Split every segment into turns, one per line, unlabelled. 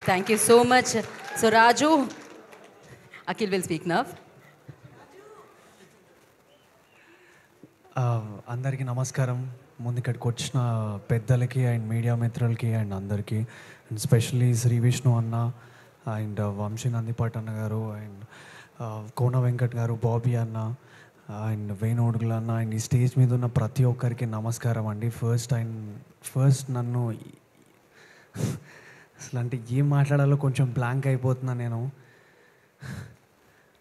Thank you so much. So Raju, Akhil will speak now.
అందరికీ నమస్కారం. ముందు ఇక్కడికి వచ్చిన పెద్దలకి అండ్ మీడియా మిత్రులకి అండ్ అందరికీ, అండ్ స్పెషల్లీ శ్రీ విష్ణు అన్న అండ్ వంశీ నందిపాట్ అన్న గారు అండ్ కోన వెంకట్ గారు, బాబీ అన్న అండ్ వేణుడుగుల అన్న అండ్ ఈ స్టేజ్ మీద ఉన్న ప్రతి ఒక్కరికి నమస్కారం అండి. ఫస్ట్ నన్ను అసలు అంటే ఏం మాట్లాడాలో కొంచెం బ్లాంక్ అయిపోతున్నా నేను.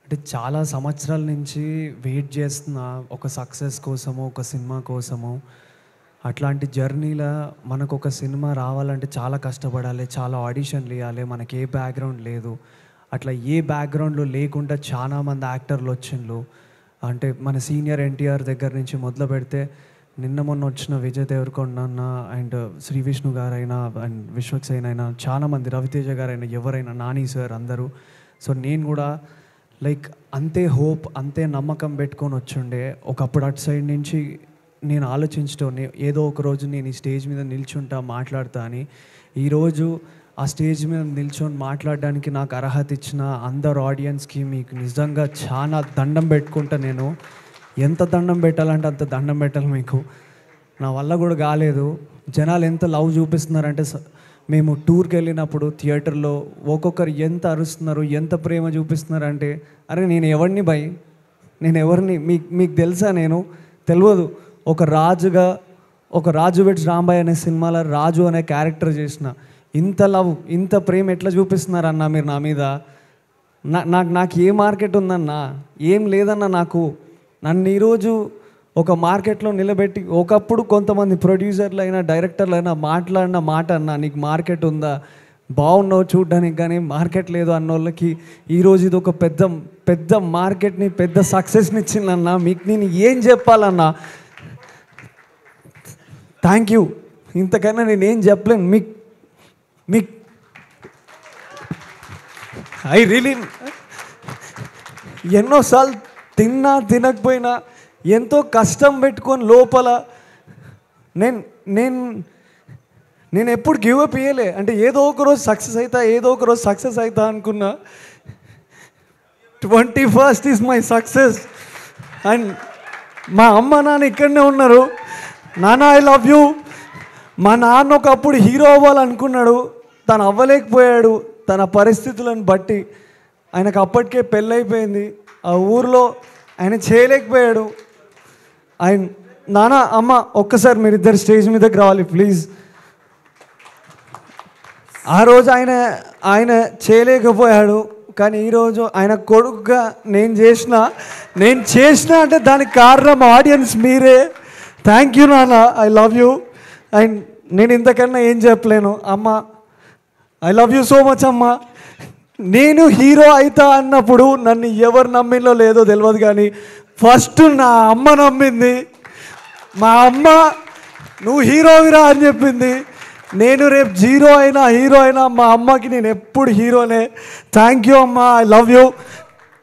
అంటే చాలా సంవత్సరాల నుంచి వెయిట్ చేస్తున్న ఒక సక్సెస్ కోసము, ఒక సినిమా కోసము. అట్లాంటి జర్నీలో మనకు ఒక సినిమా రావాలంటే చాలా కష్టపడాలి, చాలా ఆడిషన్లు ఇవ్వాలి. మనకి ఏ బ్యాక్గ్రౌండ్ లేదు. అట్లా ఏ బ్యాక్గ్రౌండ్లో లేకుండా చాలామంది యాక్టర్లు వచ్చిండ్రు. అంటే మన సీనియర్ ఎన్టీఆర్ దగ్గర నుంచి మొదలు పెడితే నిన్న మొన్న వచ్చిన విజయ్ దేవరకొండ అన్న అండ్ శ్రీ విష్ణు గారైనా అండ్ విశ్వక్సేన్ అయినా చాలామంది, రవితేజ గారైనా, ఎవరైనా, నాని సార్, అందరూ. సో నేను కూడా లైక్ అంతే హోప్, అంతే నమ్మకం పెట్టుకొని వచ్చుండే. ఒకప్పుడు అటు సైడ్ నుంచి నేను ఆలోచించడం, ఏదో ఒక రోజు నేను ఈ స్టేజ్ మీద నిల్చుంటా, మాట్లాడతా అని. ఈరోజు ఆ స్టేజ్ మీద నిల్చొని మాట్లాడడానికి నాకు అర్హత ఇచ్చిన అందరు ఆడియన్స్కి మీకు నిజంగా చాలా దండం పెట్టుకుంటా. నేను ఎంత దండం పెట్టాలంటే అంత దండం పెట్టాలి మీకు. నా వల్ల కూడా కాలేదు. జనాలు ఎంత లవ్ చూపిస్తున్నారంటే, మేము టూర్కి వెళ్ళినప్పుడు థియేటర్లో ఒక్కొక్కరు ఎంత అరుస్తున్నారు, ఎంత ప్రేమ చూపిస్తున్నారంటే, అరే నేను ఎవరిని భయ్, నేను ఎవరిని మీకు తెలుసా? నేను తెలియదు. ఒక రాజుగా, ఒక రాజు వెడ్స్ రాంబాయ్ అనే సినిమాలో రాజు అనే క్యారెక్టర్ చేసిన. ఇంత లవ్, ఇంత ప్రేమ ఎట్లా చూపిస్తున్నారన్నా మీరు నా మీద? నాకు ఏ మార్కెట్ ఉందన్నా? ఏం లేదన్నా నాకు. నన్ను ఈరోజు ఒక మార్కెట్లో నిలబెట్టి, ఒకప్పుడు కొంతమంది ప్రొడ్యూసర్లు అయినా డైరెక్టర్లు అయినా మాట్లాడిన మాట అన్నా, నీకు మార్కెట్ ఉందా, బాగున్నావు చూడ్డానికి, కానీ మార్కెట్ లేదు అన్నోళ్ళకి ఈరోజు ఇది ఒక పెద్ద మార్కెట్ని, పెద్ద సక్సెస్ని ఇచ్చిందన్నా. మీకు నేను ఏం చెప్పాలన్నా? Thank you. ఇంతకన్నా నేనేం చెప్పలేను మీకు. ఐ రియలీ ఎన్నోసార్లు తిన్నా తినకపోయినా ఎంతో కష్టం పెట్టుకొని లోపల నేను ఎప్పుడు గివప్ ఇయ్యలే. అంటే ఏదో ఒకరోజు సక్సెస్ అవుతా అనుకున్నా. 21st is my success. And మా అమ్మ నాన్న ఇక్కడనే ఉన్నారు. నాన్న ఐ లవ్ యూ. మా నాన్న ఒకప్పుడు హీరో అవ్వాలనుకున్నాడు, తను అవ్వలేకపోయాడు తన పరిస్థితులను బట్టి. ఆయనకు అప్పటికే పెళ్ళైపోయింది. ఆ ఊరిలో ఆయన చేయలేకపోయాడు. ఆయన నాన్న, అమ్మ, ఒక్కసారి మీరిద్దరు స్టేజ్ మీదకి రావాలి ప్లీజ్. ఆ రోజు ఆయన చేయలేకపోయాడు, కానీ ఈరోజు ఆయన కొడుకుగా నేను చేసిన అంటే దానికి కారణం ఆడియన్స్ మీరే. థ్యాంక్ యూ నాన్న, ఐ లవ్ యూ. అండ్ నేను ఇంతకన్నా ఏం చెప్పలేను. అమ్మ, I love you so much అమ్మ. నేను హీరో అవుతా అన్నప్పుడు నన్ను ఎవరు నమ్మిందో లేదో తెలియదు, కానీ ఫస్ట్ నా అమ్మ నమ్మింది. మా అమ్మ నువ్వు హీరోవిరా అని చెప్పింది. నేను రేపు హీరో అయినా మా అమ్మకి నేను ఎప్పుడు హీరోనే. థ్యాంక్ యూ అమ్మ, ఐ లవ్ యూ.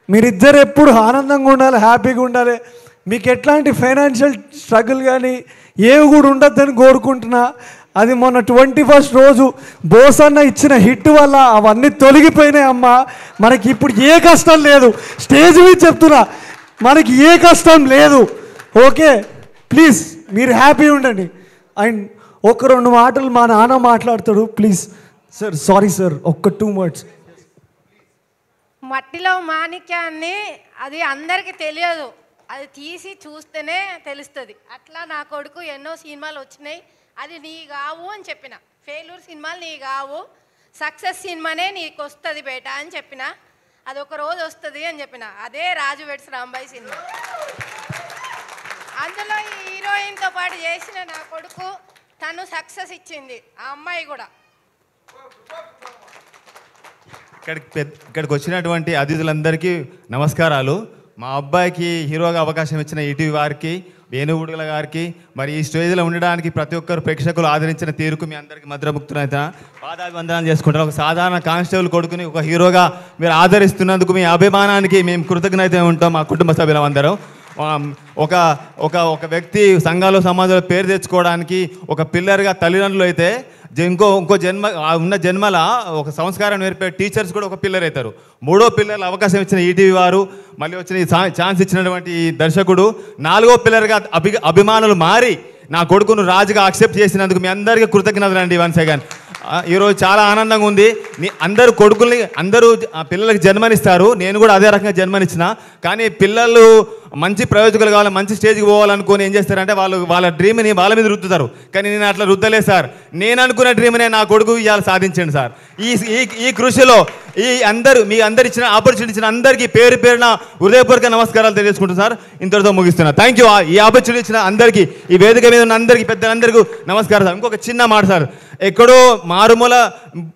మీరిద్దరు ఎప్పుడు ఆనందంగా ఉండాలి, హ్యాపీగా ఉండాలి. మీకు ఎట్లాంటి ఫైనాన్షియల్ స్ట్రగుల్ కానీ ఏవి కూడా ఉండొద్దని కోరుకుంటున్నా. అది మొన్న 21st రోజు బోసన్న ఇచ్చిన హిట్ వల్ల అవన్నీ తొలగిపోయినాయి అమ్మ. మనకి ఇప్పుడు ఏ కష్టం లేదు. స్టేజ్ మీద చెప్తున్నా, మనకి ఏ కష్టం లేదు. ఓకే, ప్లీజ్ మీరు హ్యాపీ ఉండండి. అండ్ ఒక 2 మాటలు మా నాన్న మాట్లాడతాడు ప్లీజ్. సార్, సారీ సార్, ఒక్క 2 words.
మట్టిలో మాణిక్యాన్ని అది అందరికీ తెలియదు, అది తీసి చూస్తేనే తెలుస్తుంది. అట్లా నా కొడుకు ఎన్నో సినిమాలు వచ్చినాయి, అది నీ కావు అని చెప్పిన. ఫెయిల్యూర్ సినిమాలు నీ కావు, సక్సెస్ సినిమానే నీకు వస్తుంది బేటా అని చెప్పిన. అది ఒక రోజు వస్తుంది అని చెప్పిన. అదే రాజు వెడ్స్ రాంబాయ్ సినిమా. అందులో ఈ హీరోయిన్తో పాటు చేసిన నా కొడుకు, తను సక్సెస్ ఇచ్చింది, ఆ అమ్మాయి కూడా.
ఇక్కడికి వచ్చినటువంటి అతిథులందరికీ నమస్కారాలు. మా అబ్బాయికి హీరోగా అవకాశం ఇచ్చిన ఈటీవీ వారికి, వేణుగుడుగుల గారికి, మరి ఈ స్టేజ్లో ఉండడానికి ప్రతి ఒక్కరు ప్రేక్షకులు ఆదరించిన తీరుకు మీ అందరికీ మధురముక్తునైతే పాదాభివందనాలు చేసుకుంటారు. ఒక సాధారణ కానిస్టేబుల్ కొడుకుని ఒక హీరోగా మీరు ఆదరిస్తున్నందుకు మీ అభిమానానికి మేము కృతజ్ఞత ఉంటాం, మా కుటుంబ సభ్యులందరం. ఒక వ్యక్తి సంఘాలు సమాజంలో పేరు తెచ్చుకోవడానికి ఒక పిల్లర్గా తల్లిదండ్రులు అయితే ఇంకో జన్మ ఉన్న జన్మల ఒక సంస్కారం నేర్పే టీచర్స్ కూడా ఒక పిల్లర్ అవుతారు. 3వ పిల్లర్ల అవకాశం ఇచ్చిన ఈటీవీ వారు, మళ్ళీ వచ్చిన ఛాన్స్ ఇచ్చినటువంటి ఈ దర్శకుడు 4వ పిల్లర్గా అభిమానులు మారి నా కొడుకును రాజుగా యాక్సెప్ట్ చేసినందుకు మీ అందరికీ కృతజ్ఞతలు అండి. వన్స్ అగైన్ ఈరోజు చాలా ఆనందంగా ఉంది. అందరూ కొడుకుల్ని పిల్లలకి జన్మనిస్తారు. నేను కూడా అదే రకంగా జన్మనిచ్చిన. కానీ పిల్లలు మంచి ప్రయోజకులు కావాలి, మంచి స్టేజ్కి పోవాలనుకొని ఏం చేస్తారంటే వాళ్ళ డ్రీమ్ని వాళ్ళ మీద రుద్దుతారు. కానీ నేను అట్లా రుద్దలేదు సార్. నేను అనుకున్న డ్రీమ్నే నా కొడుకు ఇవాళ సాధించండి సార్. ఈ కృషిలో మీ అందరు ఇచ్చిన ఆపర్చునిటీ ఇచ్చిన అందరికీ పేరు పేరున హృదయపూర్వక నమస్కారాలు తెలియజేసుకుంటాను సార్. ఇంతటితో ముగిస్తున్నా. Thank you. ఈ ఆపర్చునిటీ ఇచ్చిన అందరికీ, ఈ వేదిక మీద ఉన్న అందరికీ, పెద్దలందరికీ నమస్కారం సార్. ఇంకొక చిన్న మాట సార్, ఎక్కడో మారుమూల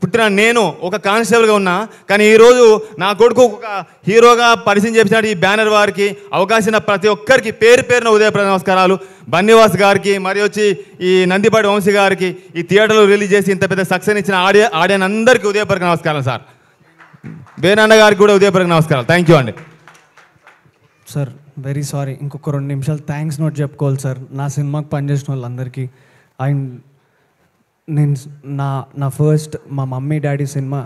పుట్టిన నేను ఒక కానిస్టేబుల్గా ఉన్నా, కానీ ఈరోజు నా కొడుకు ఒక హీరోగా పరిచయం చేసినట్టు ఈ బ్యానర్ వారికి అవకాశం ప్రతి ఒక్కరికి పేరు పేరున ఉదయప్రద నమస్కారాలు. బన్నివాస్ గారికి, మరి వచ్చి ఈ నందిపాటి వంశీ గారికి, ఈ థియేటర్లో రిలీజ్ చేసి ఇంత పెద్ద సక్సెస్ ఇచ్చిన ఆడియన్ అందరికీ ఉదయపూర్వక నమస్కారం సార్. వేణన్న గారికి కూడా ఉదయపూర్వక నమస్కారాలు. థ్యాంక్ యూ అండి.
సార్ వెరీ సారీ, ఇంకొక 2 నిమిషాలు థ్యాంక్స్ నోట్ చెప్పుకోవాలి సార్ నా సినిమాకి పనిచేసిన వాళ్ళందరికీ. అండ్ నేను నా ఫస్ట్ మా mummy daddy cinema,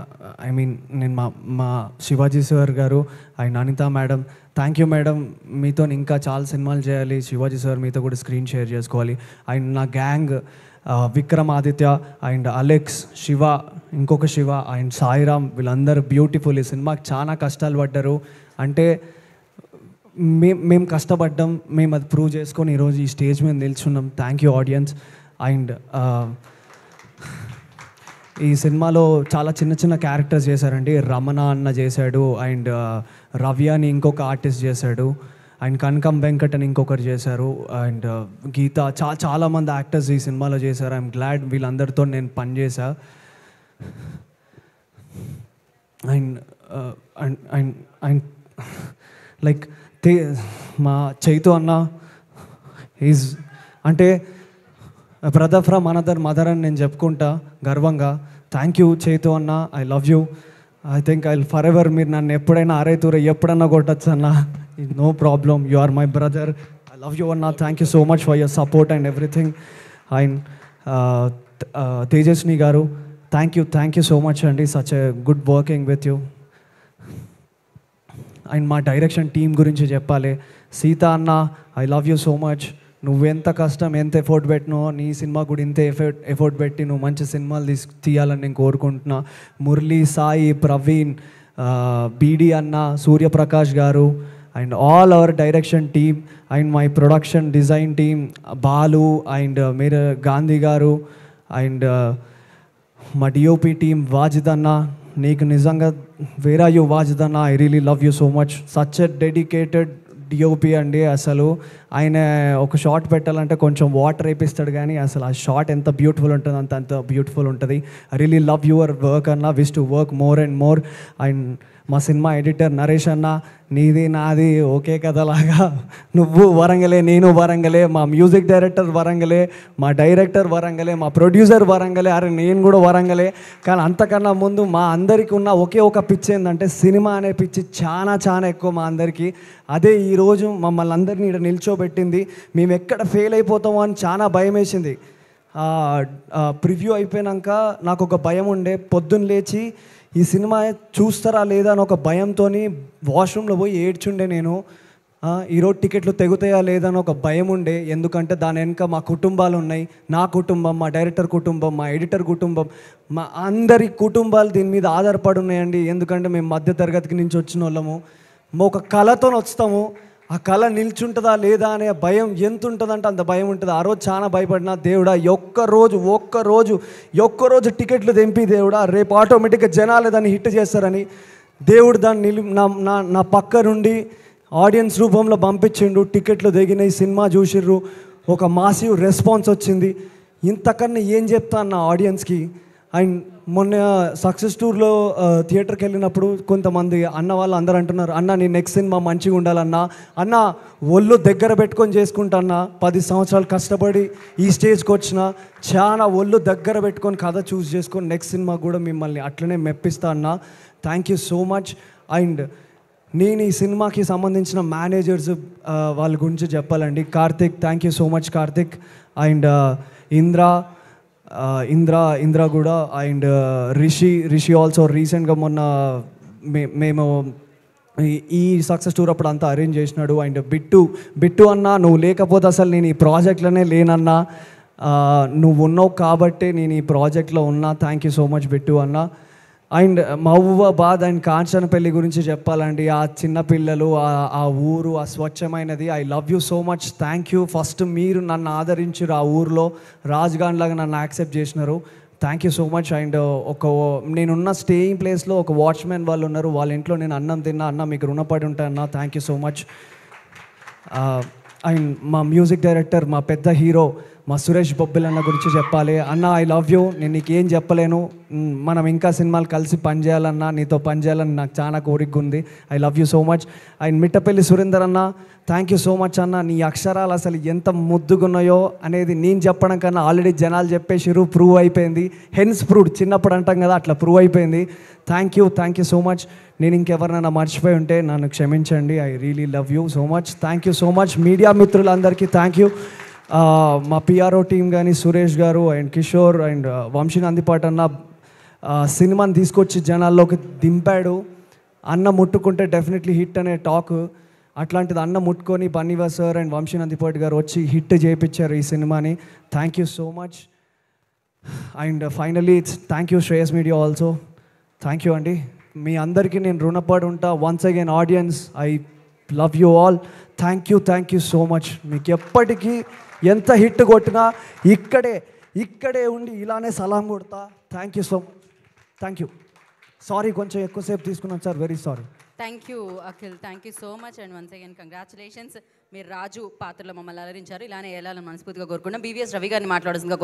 I mean నేను మా Shivaji sir garu and Anitha madam, thank you madam. మీతో ఇంకా చాలా సినిమాలు చేయాలి. శివాజీ సార్ మీతో కూడా స్క్రీన్ షేర్ చేసుకోవాలి. అండ్ నా gang Vikramaditya and Alex, Shiva, ఇంకొక శివ అండ్ సాయిరామ్, వీళ్ళందరూ బ్యూటిఫుల్. ఈ సినిమాకి చాలా కష్టాలు పడ్డారు. అంటే మేము కష్టపడ్డాం, మేము అది ప్రూవ్ చేసుకొని ఈరోజు ఈ స్టేజ్ మీద నిల్చున్నాం. Thank you audience. అండ్ ఈ సినిమాలో చాలా చిన్న చిన్న క్యారెక్టర్స్ చేశారండి. రమణ అన్న చేశాడు, అండ్ రవ్య అని ఇంకొక ఆర్టిస్ట్ చేశాడు, అండ్ కనకం వెంకట్ అని ఇంకొకరు చేశారు, అండ్ గీత, చాలామంది యాక్టర్స్ ఈ సినిమాలో చేశారు. ఐఎమ్ గ్లాడ్ వీళ్ళందరితో నేను పనిచేసా. అండ్ అండ్ అండ్ లైక్ మా చైతు అన్న ఈజ్ అంటే బ్రదర్ ఫ్రమ్ అనదర్ మదర్ అని నేను చెప్పుకుంటా గర్వంగా. థ్యాంక్ యూ చైతు అన్న, I love you. I think I forever, మీరు నన్ను ఎప్పుడైనా అరైతూర ఎప్పుడన్నా కొట్టచ్చు అన్న, no problem. You are my brother. I love you అన్న. Thank you so much for your support and everything. And Tejaswini garu, thank you so much అండి. Such a good working with you. And మా డైరెక్షన్ టీం గురించి చెప్పాలి. సీత అన్న, I love you so much. నువ్వెంత కష్టం, ఎంత effort పెట్టినో నీ సినిమా కూడా ఇంతే ఎఫర్ట్ పెట్టి నువ్వు మంచి సినిమాలు తీయాలని నేను కోరుకుంటున్నా. మురళీ, సాయి, ప్రవీణ్, బీడి అన్న, సూర్యప్రకాష్ గారు and all our direction team and my production design team, Balu and మీరు గాంధీ గారు అండ్ మా డిఓపి టీమ్ వాజిద్ అన్న. నీకు నిజంగా వేర్ ఆర్ యూ వాజిద్ అన్న, I really love you so much. Such a dedicated DOP అండి. అసలు ఆయన ఒక షాట్ పెట్టాలంటే కొంచెం వాటర్ వేపిస్తాడు, కానీ అసలు ఆ షాట్ ఎంత బ్యూటిఫుల్ ఉంటుంది అంత బ్యూటిఫుల్ ఉంటుంది. I really love your work అన్న, wish to work more and more. And మా సినిమా ఎడిటర్ నరేష్ అన్న, నీది నాది ఒకే కథలాగా, నువ్వు వరంగలే, నేను వరంగలే, మా మ్యూజిక్ డైరెక్టర్ వరంగలే, మా డైరెక్టర్ వరంగలే, మా ప్రొడ్యూసర్ వరంగలే, అరే నేను కూడా వరంగలే. కానీ అంతకన్నా ముందు మా అందరికీ ఉన్న ఒకే ఒక పిచ్చి ఏంటంటే సినిమా అనే పిచ్చి చాలా ఎక్కువ మా అందరికీ. అదే ఈరోజు మమ్మల్ని అందరినీ ఇక్కడ నిల్చోబెట్టింది. మేము ఎక్కడ ఫెయిల్ అయిపోతామో అని చాలా భయం వేసింది. ప్రివ్యూ అయిపోయాక నాకు ఒక భయం ఉండే, పొద్దున్న లేచి ఈ సినిమా చూస్తారా లేదా అని ఒక భయంతో వాష్రూమ్లో పోయి ఏడ్చుండే నేను. ఈరోజు టికెట్లు తెగుతాయా లేదా అని ఒక భయం ఉండే, ఎందుకంటే దాని వెనుక మా కుటుంబాలు ఉన్నాయి. నా కుటుంబం, మా డైరెక్టర్ కుటుంబం, మా ఎడిటర్ కుటుంబం, మా అందరి కుటుంబాలు దీని మీద ఆధారపడి ఉన్నాయండి. ఎందుకంటే మేము మధ్యతరగతికి నుంచి వచ్చిన వాళ్ళము, ఒక కళతో వస్తాము. ఆ కళ నిల్చుంటుందా లేదా అనే భయం ఎంత ఉంటుందంటే అంత భయం ఉంటుంది. ఆ రోజు చాలా భయపడినా, దేవుడా ఒక్కరోజు టికెట్లు తెంపి దేవుడా, రేపు ఆటోమేటిక్గా జనాలు దాన్ని హిట్ చేస్తారని దేవుడు దాన్ని నా పక్క నుండి ఆడియన్స్ రూపంలో పంపించిండు. టికెట్లు దిగినాయి, సినిమా చూసిర్రు, ఒక మాసివ్ రెస్పాన్స్ వచ్చింది. ఇంతకన్నా ఏం చెప్తాను నా ఆడియన్స్కి. అండ్ మొన్న సక్సెస్ టూర్లో థియేటర్కి వెళ్ళినప్పుడు కొంతమంది అన్న వాళ్ళు అందరూ అంటున్నారు, అన్న నీ నెక్స్ట్ సినిమా మంచిగా ఉండాలన్నా, అన్న ఒళ్ళు దగ్గర పెట్టుకొని చేసుకుంటా అన్న, 10 సంవత్సరాలు కష్టపడి ఈ స్టేజ్కి వచ్చిన, చాలా ఒళ్ళు దగ్గర పెట్టుకొని కథ చూస్ చేసుకొని నెక్స్ట్ సినిమా కూడా మిమ్మల్ని అట్లనే మెప్పిస్తా అన్న. Thank you so much. And నేను ఈ సినిమాకి సంబంధించిన మేనేజర్స్ వాళ్ళ గురించి చెప్పాలండి. Karthik, thank you so much Karthik. And Indra, Indra కూడా అండ్ రిషి ఆల్సో రీసెంట్గా మొన్న మేము ఈ సక్సెస్ టూర్ అప్పుడు అంతా అరేంజ్ చేసినాడు. అండ్ బిట్టు అన్న నువ్వు లేకపోతే అసలు నేను ఈ ప్రాజెక్ట్లోనే లేనన్నా, నువ్వు ఉన్నావు కాబట్టే నేను ఈ ప్రాజెక్ట్లో ఉన్నా. Thank you so much Bittu అన్న. అండ్ మహబూబాబాద్ అండ్ కాంచనపల్లి గురించి చెప్పాలండి, ఆ చిన్నపిల్లలు, ఆ ఊరు, ఆ స్వచ్ఛమైనది. I love you so much. Thank you. First మీరు నన్ను ఆదరించారు, ఆ ఊర్లో రాజ్గాన్ లాగా నన్ను యాక్సెప్ట్ చేసినారు. Thank you so much. And నేనున్న స్టేయింగ్ ప్లేస్లో ఒక వాచ్మెన్ వాళ్ళు ఉన్నారు, వాళ్ళ ఇంట్లో నేను అన్నం తిన్నా. అన్న మీకు రుణపడి ఉంటానన్నా, thank you so much. And మా మ్యూజిక్ డైరెక్టర్, మా పెద్ద హీరో మా సురేష్ బొబ్బిల్ అన్న గురించి చెప్పాలి. అన్న ఐ లవ్ యూ. నేను నీకేం చెప్పలేను, మనం ఇంకా సినిమాలు కలిసి పనిచేయాలన్నా, నీతో పనిచేయాలని నాకు చాలా కోరిక ఉంది. I love you so much. And Mittapalli Surender అన్న, థ్యాంక్ యూ సో మచ్ అన్న. నీ అక్షరాలు అసలు ఎంత ముద్దుగున్నాయో అనేది నేను చెప్పడం కన్నా ఆల్రెడీ జనాలు చెప్పేసిరు, ప్రూవ్ అయిపోయింది. హెన్స్ ప్రూవ్డ్, చిన్నప్పుడు అంటాం కదా, అట్లా ప్రూవ్ అయిపోయింది. Thank you so much. నేను ఇంకెవరినైనా మర్చిపోయి ఉంటే నన్ను క్షమించండి. I really love you so much. Thank you so much. Media మిత్రులందరికీ థ్యాంక్ యూ. మా పిఆర్ఓ టీం కానీ, సురేష్ గారు అండ్ కిషోర్ అండ్ వంశీ నందిపాటి అన్న సినిమాని తీసుకొచ్చి జనాల్లోకి దింపాడు. అన్న ముట్టుకుంటే డెఫినెట్లీ హిట్ అనే టాక్, అట్లాంటిది అన్న ముట్టుకొని బన్నీవా సార్ అండ్ వంశీ నందిపాటి గారు వచ్చి హిట్ చేయించారు ఈ సినిమాని. Thank you so much. And finally thank you Shreyas media also. Thank you అండి. మీ అందరికీ నేను రుణపడి ఉంటా. Once again audience, I love you all. Thank you so much. మీకు ఎప్పటికీ ఎంత హిట్ కొట్టినా ఇక్కడే ఉండి ఇలానే సలాం కొడతా. Thank you so much. Thank you. Sorry కొంచెం ఎక్కువసేపు తీసుకున్నాను sir, very sorry.
Thank you Akhil, thank you so much. And once again congratulations. మీరు రాజు పాత్రలో మమ్మల్ని అలరించారు. ఇలానే వెళ్ళాలని మనస్ఫూర్తిగా కోరుకున్నాం. బీవీఎస్ రవి గారిని మాట్లాడాల్సిందిగా